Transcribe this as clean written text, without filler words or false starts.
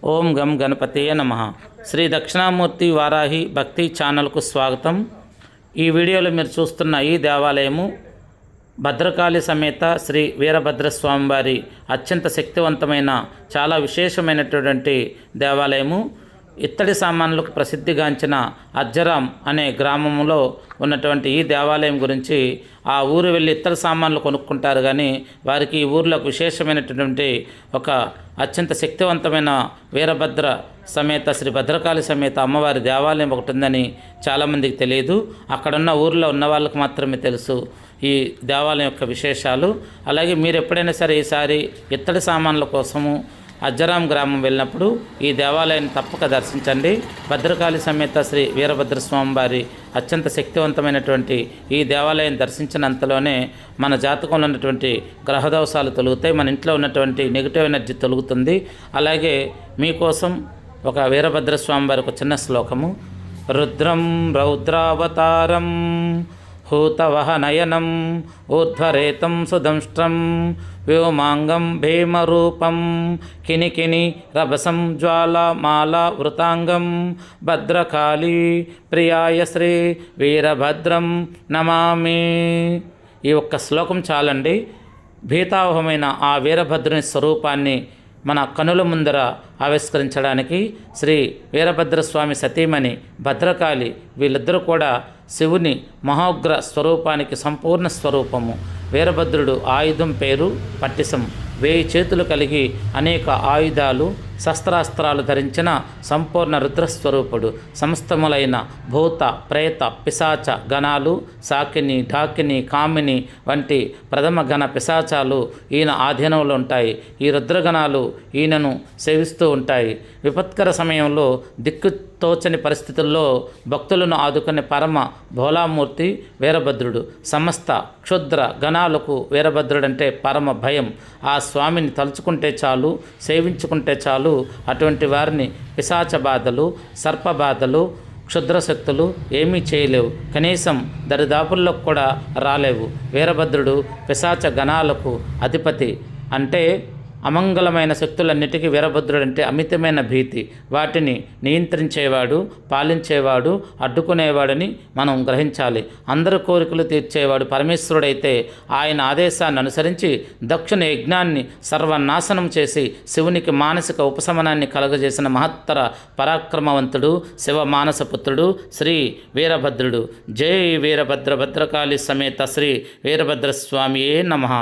ఓం గం గణపతయే నమః. శ్రీ దక్షిణామూర్తి వారాహి భక్తి ఛానల్కు స్వాగతం. ఈ వీడియోలో మీరు చూస్తున్న ఈ దేవాలయము భద్రకాళి సమేత శ్రీ వీరభద్రస్వామివారి అత్యంత శక్తివంతమైన చాలా విశేషమైనటువంటి దేవాలయము. ఇత్తడి సామాన్లకు ప్రసిద్ధిగాంచిన అజ్జరాం అనే గ్రామంలో ఉన్నటువంటి ఈ దేవాలయం గురించి ఆ ఊరు వెళ్ళి ఇత్తడి సామాన్లు కొనుక్కుంటారు, కానీ వారికి ఈ ఊరిలోకి విశేషమైనటువంటి ఒక అత్యంత శక్తివంతమైన వీరభద్ర సమేత శ్రీ భద్రకాళి సమేత అమ్మవారి దేవాలయం ఒకటి ఉందని చాలామందికి తెలియదు. అక్కడున్న ఊరిలో ఉన్న వాళ్ళకి మాత్రమే తెలుసు ఈ దేవాలయం యొక్క విశేషాలు. అలాగే మీరు ఎప్పుడైనా సరే ఈసారి ఇత్తడి సామాన్ల కోసము అజ్జరాం గ్రామం వెళ్ళినప్పుడు ఈ దేవాలయాన్ని తప్పక దర్శించండి. భద్రకాళి సమేత శ్రీ వీరభద్రస్వామి వారి అత్యంత శక్తివంతమైనటువంటి ఈ దేవాలయం దర్శించినంతలోనే మన జాతకంలో ఉన్నటువంటి గ్రహదోషాలు తొలుగుతాయి, మన ఇంట్లో ఉన్నటువంటి నెగిటివ్ ఎనర్జీ తొలుగుతుంది. అలాగే మీకోసం ఒక వీరభద్రస్వామి వారి ఒక చిన్న శ్లోకము. రుద్రం రౌద్రావతారం హూతవహనయనం ఊర్ధ్వరేతం సుదంష్ట్రం వ్యోమాంగం భీమరూపం కినికిని రభసం జ్వాలమాల వృతాంగం భద్రకాళీ ప్రియాయ శ్రీ వీరభద్రం నమామి. ఈ ఒక్క శ్లోకం చాలండి. భీతావహమైన ఆ వీరభద్రుని స్వరూపాన్ని మన కనుల ముందర ఆవిష్కరించడానికి శ్రీ వీరభద్రస్వామి సతీమణి భద్రకాళి వీళ్ళిద్దరూ కూడా శివుని మహోగ్ర స్వరూపానికి సంపూర్ణ స్వరూపము. వీరభద్రుడు ఆయుధం పేరు పట్టిసం. 1000 చేతులు కలిగి అనేక ఆయుధాలు శస్త్రాస్త్రాలు ధరించిన సంపూర్ణ రుద్రస్వరూపుడు. సమస్తములైన భూత ప్రేత పిశాచ గణాలు సాకిని ఢాకిని కామిని వంటి ప్రథమ గణ పిశాచాలు ఈయన ఆధీనంలో ఉంటాయి. ఈ రుద్రగణాలు ఈయనను సేవిస్తూ ఉంటాయి. విపత్కర సమయంలో దిక్కుతోచని పరిస్థితుల్లో భక్తులను ఆదుకునే పరమ భోలామూర్తి వీరభద్రుడు. సమస్త క్షుద్ర గణాలకు వీరభద్రుడంటే పరమ భయం. ఆ స్వామిని తలుచుకుంటే చాలు, సేవించుకుంటే చాలు, అటువంటి వారిని పిశాచ బాధలు సర్ప బాధలు క్షుద్రశక్తులు ఏమీ చేయలేవు, కనీసం దరిదాపుల్లోకి కూడా రాలేవు. వీరభద్రుడు పిశాచ గణాలకు అధిపతి. అంటే అమంగళమైన శక్తులన్నిటికీ వీరభద్రుడంటే అమితమైన భీతి. వాటిని నియంత్రించేవాడు, పాలించేవాడు, అడ్డుకునేవాడని మనం గ్రహించాలి. అందరి కోరికలు తీర్చేవాడు పరమేశ్వరుడైతే ఆయన ఆదేశాన్ని అనుసరించి దక్షిణ యజ్ఞాన్ని సర్వనాశనం చేసి శివునికి మానసిక ఉపశమనాన్ని కలుగజేసిన మహత్తర పరాక్రమవంతుడు శివ మానసపుత్రుడు శ్రీ వీరభద్రుడు. జై వీరభద్ర భద్రకాళి సమేత శ్రీ వీరభద్రస్వామియే నమః.